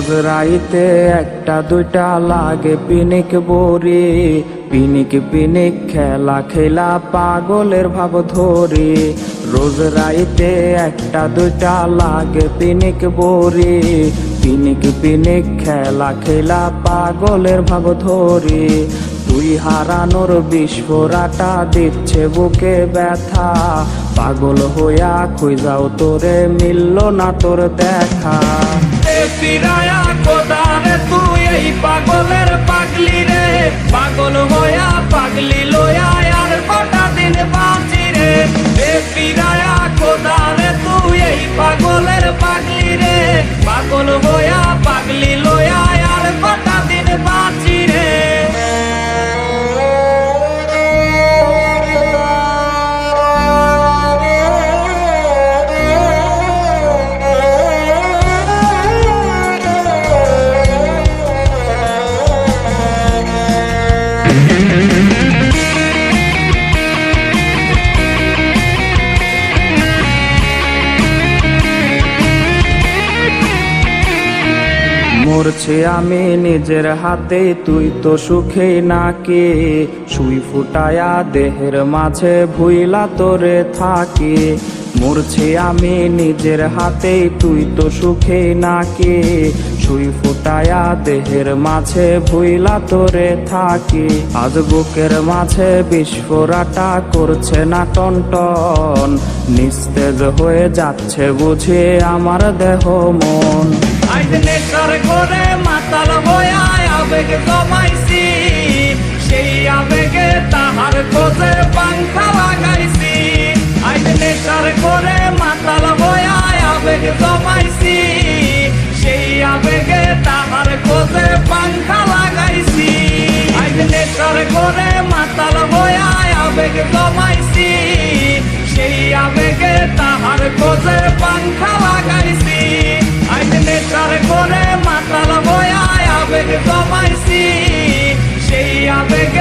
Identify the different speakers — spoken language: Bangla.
Speaker 1: রোজ রাইতে একটা দুইটা লাগে পিনিক বড়ি, পিনিক পিনিক খেলা খেলা পাগলের ভাব ধরি। রোজ রাইতে একটা দুইটা লাগে পিনিক বড়ি, পিনিক পিনিক খেলা খেলা পাগলের ভাব ধরি। তুই হারানোর বিস্ফোরাটা দিচ্ছে বুকে ব্যথা, পাগল হইয়া খুঁজাও তোরে মিলল না তোর দেখা।
Speaker 2: ফিরায়া কোদারে তুই এই পাগলের পাগলি রে, পাগল হইয়া পাগলি লইয়া আর কটা দিন বাঁচি রে। ফিরায়া কোদারে তুই এই পাগলের পাগলি রে, পাগল হইয়া পাগলি লইয়া আর কটা দিন বাঁচি রে।
Speaker 1: মরছি আমি নিজের হাতে, তুই তো সুখে নাকি সুই ফুটায়া দেহের মাঝে ভুইলা তোরে থাকি। মরছি আমি নিজের হাতে, তুই তো সুখে নাকি সুই ফুটায়া দেহের মাঝে ভুইলা তোরে থাকি। আজ বুকের মাঝে বিস্ফোরাটা করছে না টনটন, নিস্তেজ হয়ে যাচ্ছে বুঝে আমার দেহ মন।
Speaker 2: আজ নেশার করে মাতাল হইয়া আবেগ জমাইছি, সেই আবেগে তাহার খোঁজে পাংখা লাগাইছি। আজ নেশার করে মাতাল হইয়া আবেগ জমাইছি, সেই আবেগে তাহার খোঁজে পাংখা লাগাইছি। আজ নেশার করে মাতাল হইয়া আবেগ জমাইছি, সেই আবেগে তাহার খোঁজে পাংখা লাগাইছি। আজ নেশার করে মাতাল হইয়া আবেগ জমাইছি, সেই আবেগে